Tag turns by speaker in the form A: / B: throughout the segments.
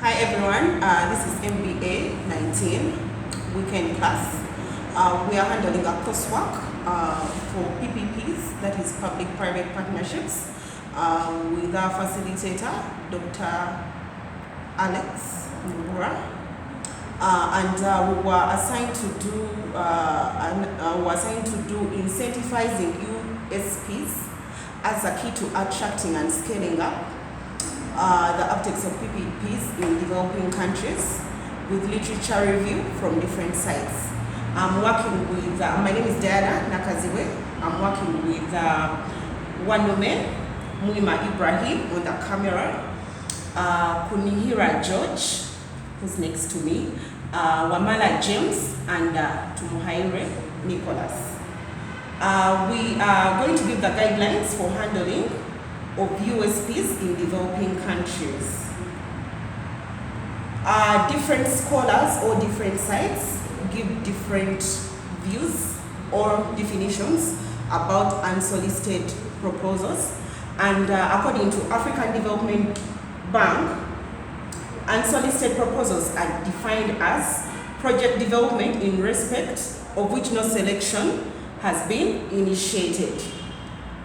A: Hi everyone, this is MBA 19 weekend class. We are handling a coursework for PPPs, that is public-private partnerships, with our facilitator, Dr. Alex Ibra. And we were assigned to do incentivizing USPs as a key to attracting and scaling up the uptakes of PPPs in developing countries with literature review from different sites. I'm working with, my name is Diana Nakaziwe. I'm working with Wanome Muima Ibrahim on the camera, Kunihira George, who's next to me, Wamala James, and Tumuhaire Nicholas. We are going to give the guidelines for handling of USPs in developing countries. Different scholars or different sites give different views or definitions about unsolicited proposals. And according to African Development Bank, unsolicited proposals are defined as project development in respect of which no selection has been initiated.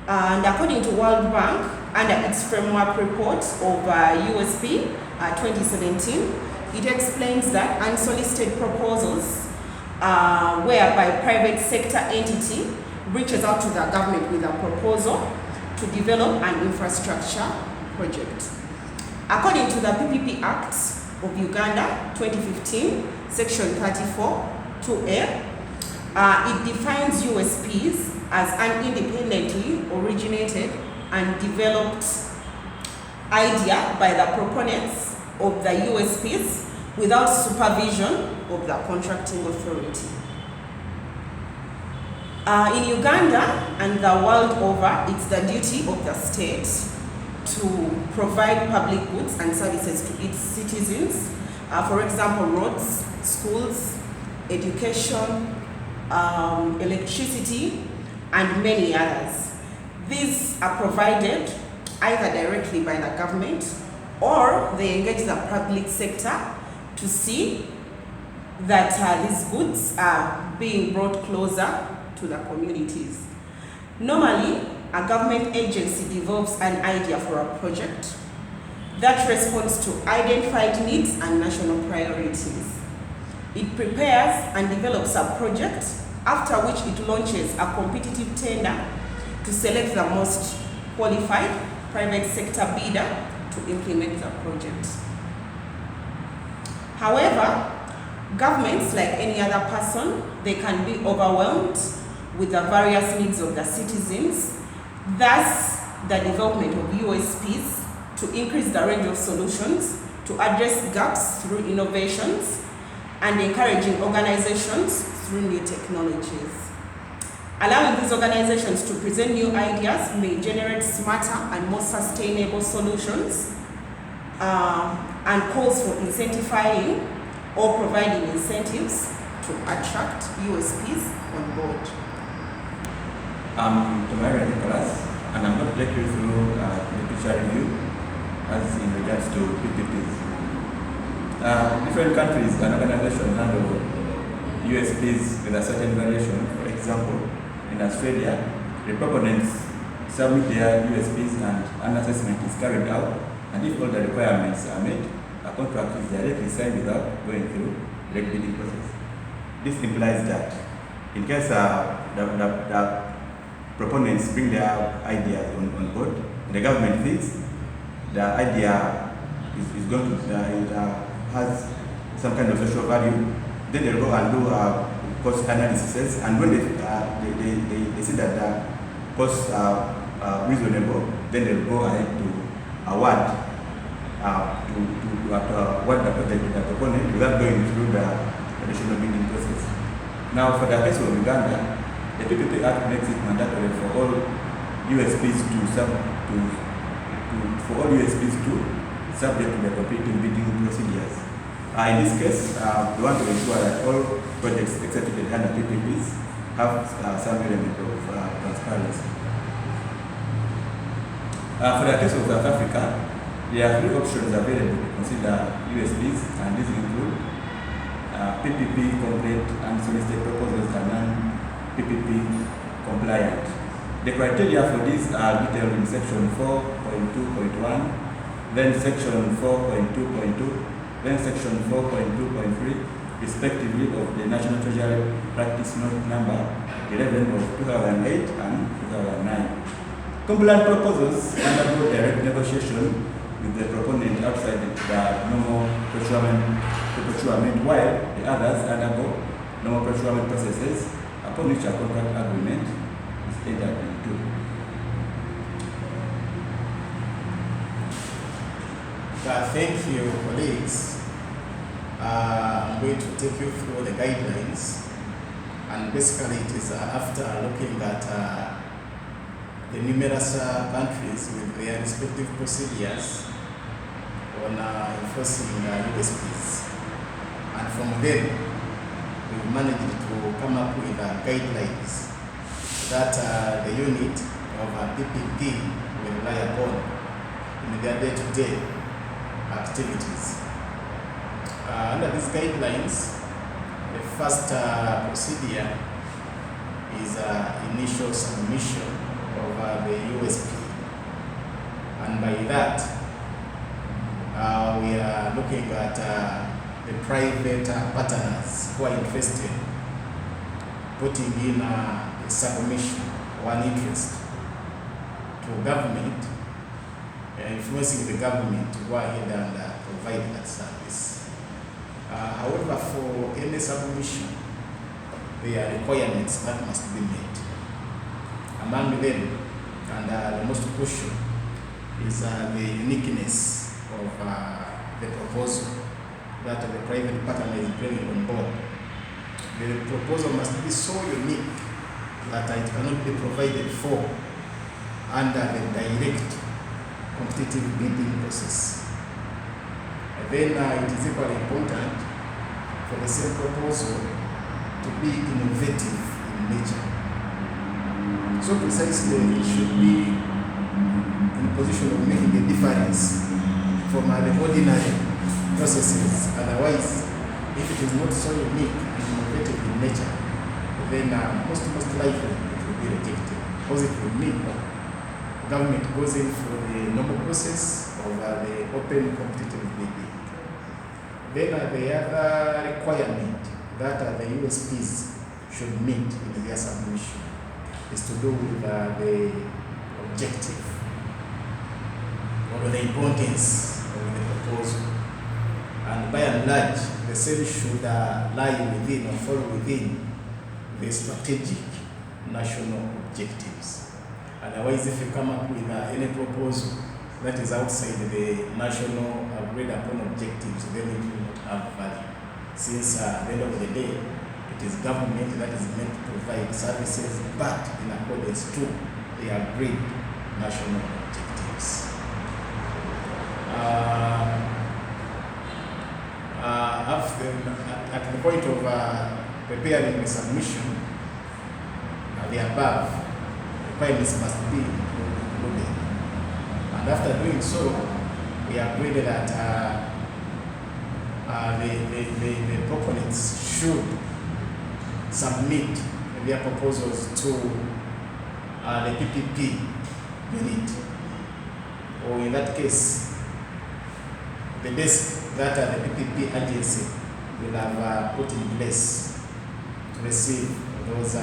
A: And according to World Bank, under its framework report of USP 2017, it explains that unsolicited proposals whereby private sector entity reaches out to the government with a proposal to develop an infrastructure project. According to the PPP Act of Uganda 2015, Section 34, 2A, it defines USPs as an independently originated and developed idea by the proponents of the USPs without supervision of the contracting authority. In Uganda and the world over, it's the duty of the state to provide public goods and services to its citizens. For example, roads, schools, education, electricity, and many others. These are provided either directly by the government or they engage the public sector to see that these goods are being brought closer to the communities. Normally, a government agency develops an idea for a project that responds to identified needs and national priorities. It prepares and develops a project, after which it launches a competitive tender to select the most qualified private sector bidder to implement the project. However, governments, like any other person, they can be overwhelmed with the various needs of the citizens. Thus, the development of USPs to increase the range of solutions to address gaps through innovations and encouraging organizations through new technologies. Allowing these organizations to present new ideas may generate smarter and more sustainable solutions and calls for incentivizing or providing incentives to attract USPs on board.
B: I'm Tomara Nicholas, and I'm going to take you through literature review as in regards to PPPs. Different countries and organizations handle USPs with a certain variation. For example, in Australia, the proponents submit their USPs and an assessment is carried out, and if all the requirements are met, a contract is directly signed without going through the bidding process. This implies that in case the proponents bring their ideas on board, the government thinks the idea is going to has some kind of social value, then they'll go and do cost analysis, and when they see that the costs are reasonable, then they'll go ahead to award the project to the proponent without going through the traditional bidding process. Now, for the case of Uganda, the PPP Act makes it mandatory for all USPs to subject to the competitive bidding procedures. In this case, we want to ensure that all projects executed under PPPs have some element of transparency. For the case of South Africa, There are three options available to consider USPs, and these include PPP complete unsolicited proposals and non-PPP compliant. The criteria for these are detailed in section 4.2.1, then section 4.2.2, then section 4.2.3, respectively, of the National Treasury Practice Note number 11 of 2008 and 2009. Compliant proposals undergo direct negotiation with the proponent outside the normal procurement, while the others undergo normal procurement processes, upon which a contract agreement is entered into.
C: Thank you, colleagues. I'm going to take you through the guidelines, and basically it is after looking at the numerous countries with their respective procedures on enforcing USPs. And from them, we've managed to come up with guidelines that the unit of PPP will rely upon in their day-to-day activities. Under these guidelines, the first procedure is initial submission of the USP, and by that we are looking at the private partners who are interested putting in a submission or an interest to government, influencing the government to go ahead and provide that service. However, for any submission, there are requirements that must be met. Among them, and the most crucial, is the uniqueness of the proposal that the private partner is bringing on board. The proposal must be so unique that it cannot be provided for under the direct competitive bidding process. And then it is equally important for the same proposal to be innovative in nature. So precisely, it should be in a position of making a difference from the ordinary processes. Otherwise, if it is not so unique and innovative in nature, then most likely it will be rejected. Because it will mean government goes in for the normal process of the open competitive bidding. Then the other requirement that the USPs should meet in their submission is to do with the objective or the importance of the proposal. And by and large, the same should lie within or fall within the strategic national objectives. Otherwise, if you come up with any proposal that is outside the national agreed upon objectives, then it will not have value. Since at the end of the day, it is government that is meant to provide services, but in accordance to the agreed national objectives. At the point of preparing the submission, the above requirements must be included. And after doing so, we agreed that the proponents should submit their proposals to the PPP unit, or in that case, the desk that the PPP agency will have put in place to receive those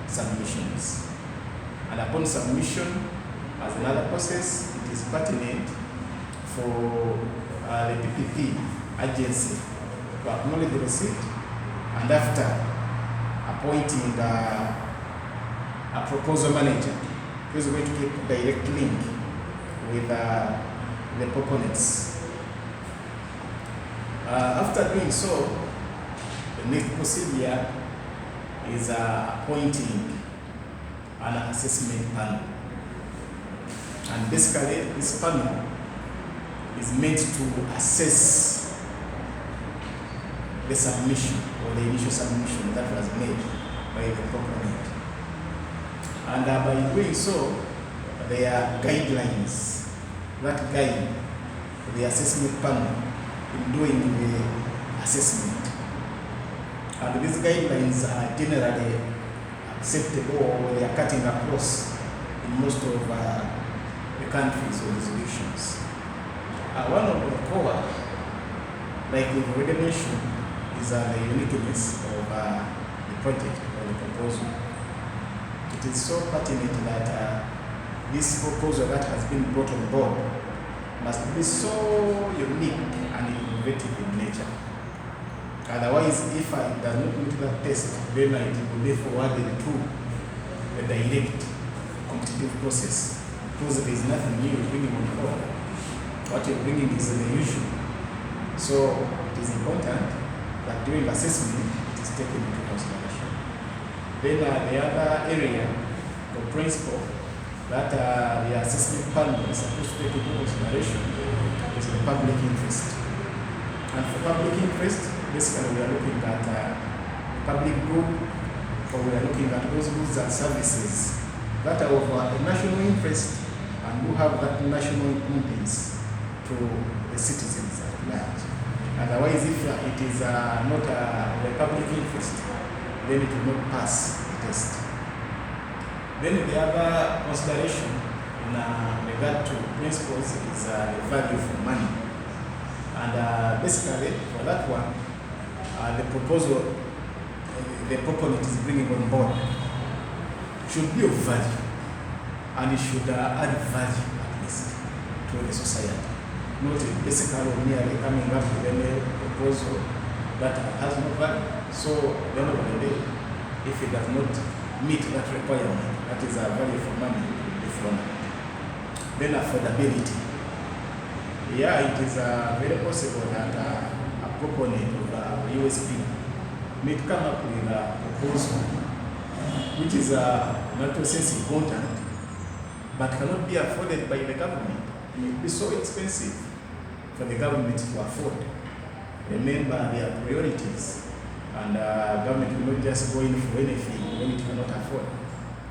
C: submissions. And upon submission, as another process, it is pertinent for the PPP agency to acknowledge the receipt, and after appointing a proposal manager who is going to keep direct link with the proponents. After doing so, the next procedure is appointing an assessment panel. And basically, this panel is meant to assess the submission or the initial submission that was made by the proponent. And by doing so, there are guidelines that guide the assessment panel in doing the assessment. And these guidelines are generally acceptable, or they are cutting across in most of the countries or jurisdictions. One of the core, like we've already mentioned, is the uniqueness of the project or the proposal. It is so pertinent that this proposal that has been brought on board must be so unique and innovative in nature. Otherwise, if it does not meet that test, then it will be forwarded to a direct competitive process, because there is nothing new you're bringing on board. What you're bringing is the usual. So it is important that during assessment, it is taken into consideration. Then the other area, the principle that the assessment panel is supposed to take into consideration is the public interest. And for public interest, basically we are looking at public good, or we are looking at those goods and services that are of a national interest and who have that national importance to the citizens at large. Otherwise, if it is not the public interest, then it will not pass the test. Then the other consideration in regard to principles is the value for money. And basically, for that one, the proposal the proponent is bringing on board should be of value, and it should add value at least to the society. Not basically merely coming up with a proposal that has no value. So at the end of the day, if it does not meet that requirement, that is a value for money, it will be thrown out. Then affordability. Yeah, it is very possible that a proponent of USP may come up with a proposal which is not sense important, but cannot be afforded by the government. It may be so expensive for the government to afford. Remember their priorities, and government will not just go in for anything when it cannot afford.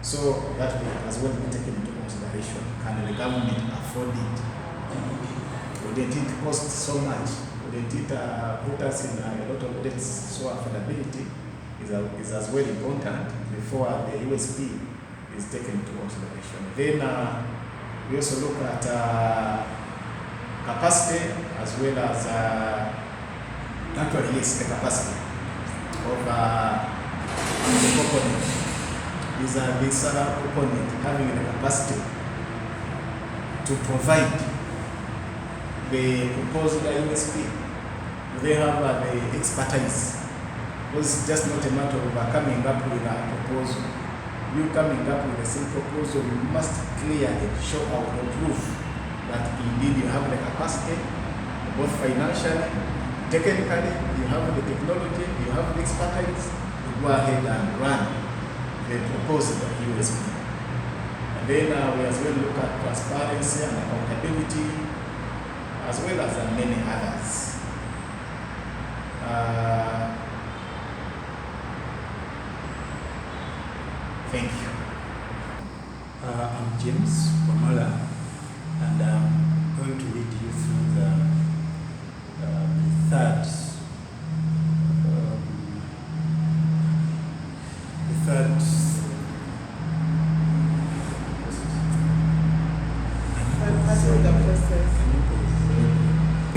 C: So that will as well be taken into consideration. Can the government afford it? Wouldn't it cost so much? Wouldn't it put us in a lot of debts? So affordability is as well important before the USP is taken into consideration. Then we also look at capacity as well as actually yes, the capacity of the proponent. Is this proponent having the capacity to provide the proposed USP? Do they have the expertise? Because it's just not a matter of coming up with a proposal. You coming up with a simple proposal, you must clearly show out or prove that indeed you have the capacity, both financially, technically, you have the technology, you have the expertise, you go ahead and run the proposed USP. And then we as well look at transparency and accountability, as well as many others. Thank you.
D: I'm James Wamala, and I'm going to lead you through the third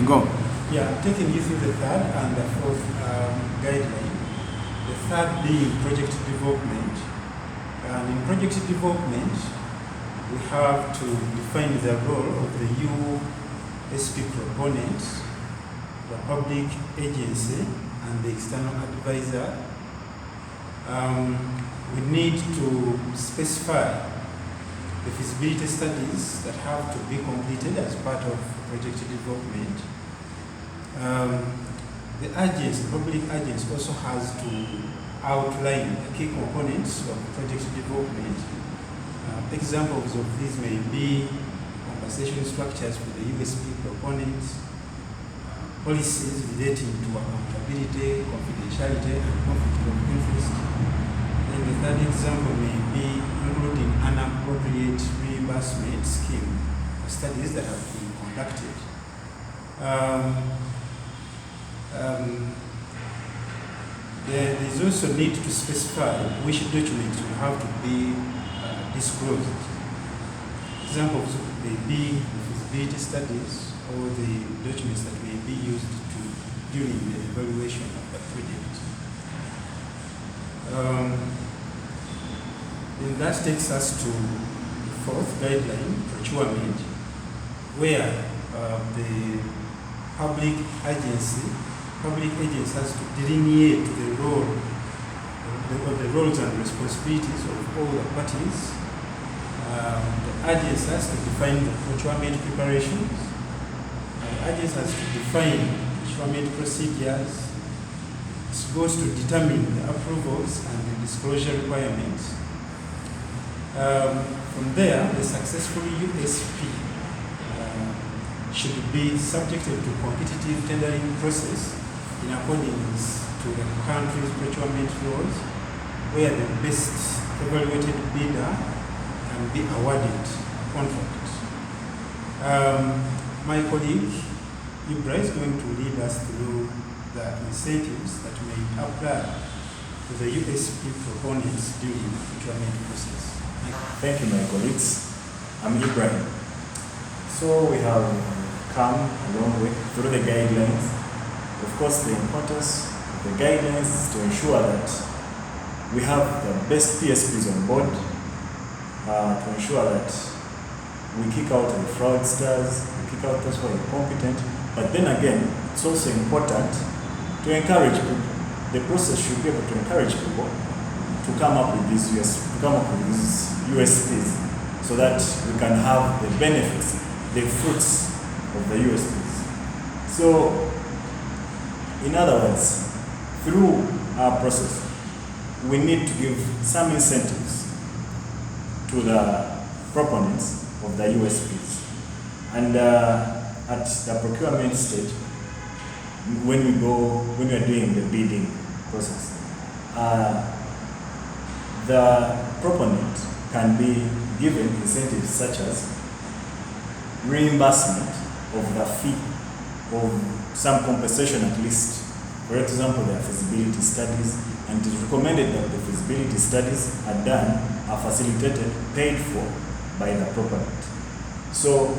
C: Go.
D: Yeah, I'm taking you through the third and the fourth guideline. The third being project development. And in project development, we have to define the role of the USP proponent, the public agency, and the external advisor. We need to specify the feasibility studies that have to be completed as part of project development. The public agents also has to outline the key components of project development. Examples of these may be compensation structures for the USP proponents, policies relating to accountability, confidentiality, and conflict of interest. And the third example may be including an appropriate reimbursement scheme for studies that have been conducted. There is also need to specify which documents will have to be disclosed. Examples may be feasibility studies or the documents that may be used during the evaluation of the project. And that takes us to the fourth guideline, procurement, where the public agency has to delineate the roles and responsibilities of all the parties. The agency has to define the procurement preparations. The agency has to define procurement procedures. It's supposed to determine the approvals and the disclosure requirements. From there, the successful USP should be subjected to competitive tendering process in accordance to the country's procurement laws, where the best evaluated bidder can be awarded a contract. My colleague Ibra is going to lead us through the incentives that may apply to the USP proponents during the procurement process.
E: Thank you, my colleagues. I'm Ibrahim. So we have come a long way through the guidelines. Of course, the importance of the guidelines is to ensure that we have the best PSPs on board, to ensure that we kick out the fraudsters, we kick out those who are incompetent. But then again, it's also important to encourage people. The process should be able to encourage people to come up with these USPs, so that we can have the benefits, the fruits of the USPs. So, in other words, through our process, we need to give some incentives to the proponents of the USPs. And at the procurement stage, when we are doing the bidding process, the proponent can be given incentives such as reimbursement of the fee, of some compensation at least. For example, there are feasibility studies, and it is recommended that the feasibility studies are done, are facilitated, paid for by the proponent. So,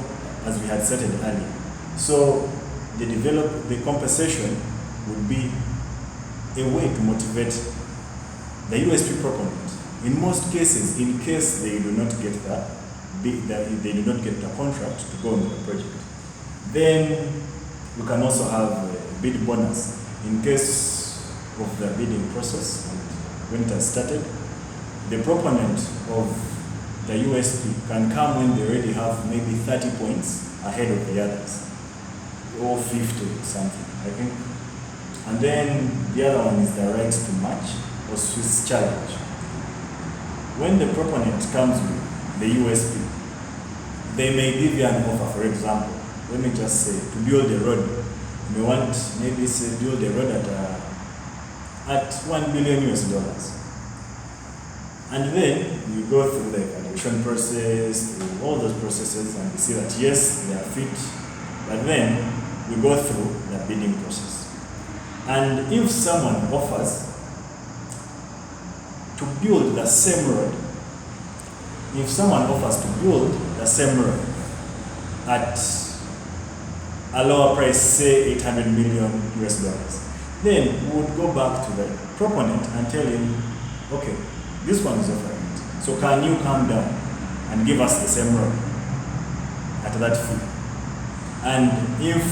E: as we had stated earlier, so the compensation would be a way to motivate the USP proponent. In most cases, in case they do not get the contract to go on the project, then we can also have a bid bonus in case of the bidding process. When it has started, the proponent of the USP can come when they already have maybe 30 points ahead of the others, or 50 something, I think. And then the other one is the right to match or Swiss challenge. When the proponent comes with the USP, they may give you an offer. For example, let me just say, to build a road. You want maybe say build a road at $1 billion US. And then you go through the evaluation process, through all those processes, and you see that yes, they are fit. But then we go through the bidding process. And if someone offers to build the same road, at a lower price, say $800 million US, then we would go back to the proponent and tell him, okay, this one is offering it. So can you come down and give us the same road at that fee? And if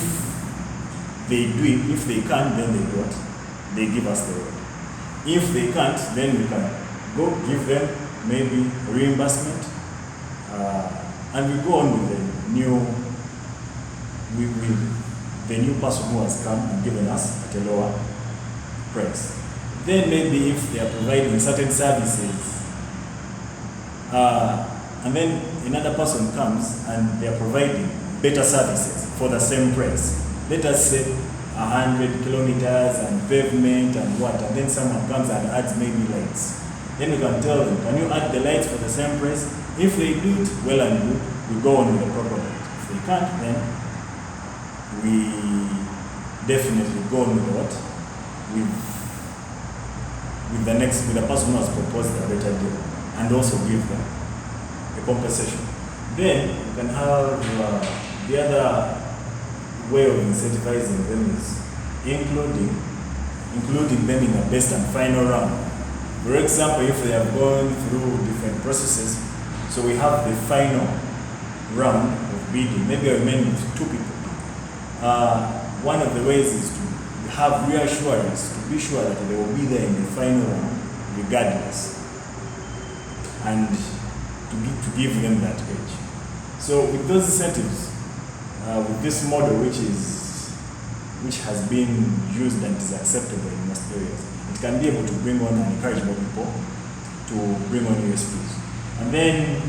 E: they do it, if they can't, then they do it. They give us the road. If they can't, then we can go give them maybe reimbursement, and we go on with the new person who has come and given us at a lower price. Then maybe if they are providing certain services, and then another person comes and they are providing better services for the same price. Let us say 100 kilometers and pavement and what, and then someone comes and adds maybe lights. Then we can tell them, can you add the lights for the same price? If they do it, well and good, we go on with the proponent. If they can't, then we definitely go on with what? With the person who has proposed a better deal, and also give them a compensation. Then you can have the other way of incentivizing them is including them in the best and final round. For example, if they have gone through different processes, so we have the final round of bidding, maybe I remain with 2 people. One of the ways is to have reassurance, to be sure that they will be there in the final round regardless, and to give them that edge. So with those incentives, with this model which has been used and is acceptable in most areas, it can be able to bring on and encourage more people to bring on USPs. And then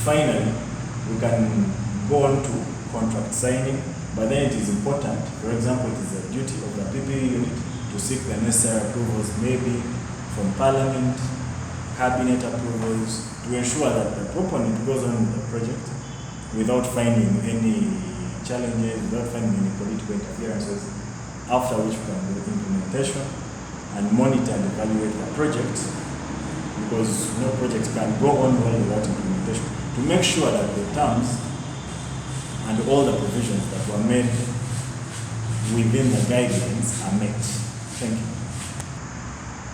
E: finally, we can go on to contract signing, but then it is important, for example, it is a duty of the PPE unit to seek the necessary approvals, maybe from Parliament, Cabinet approvals, to ensure that the proponent goes on with the project without finding any challenges, without finding any political interferences, after which we can do implementation and monitor and evaluate the project, because no project can go on well without implementation, to make sure that the terms and all the provisions that were made within the guidelines are met. Thank you.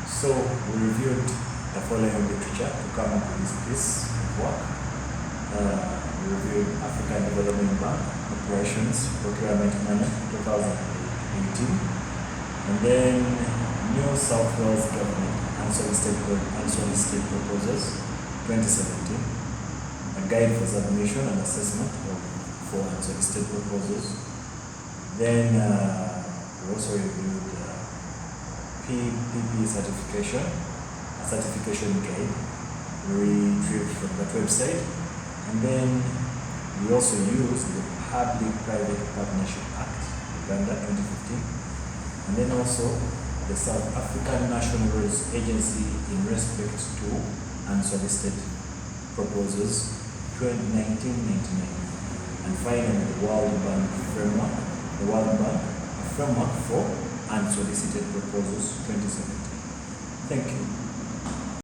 E: So we reviewed the following literature to come up with this piece of work. We reviewed African Development Bank Operations Procurement Manual 2018, and then New South Wales Government Unsolicited Proposals 2017, a guide for submission and assessment for unsolicited proposals. Then we also reviewed PPP certification, a certification guide retrieved from that website. And then we also used the Public-Private Partnership Act, Uganda 2015. And then also the South African National Roads Agency in respect to unsolicited proposals 1999. And finally, the World Bank framework, a framework for unsolicited proposals 2017. Thank you.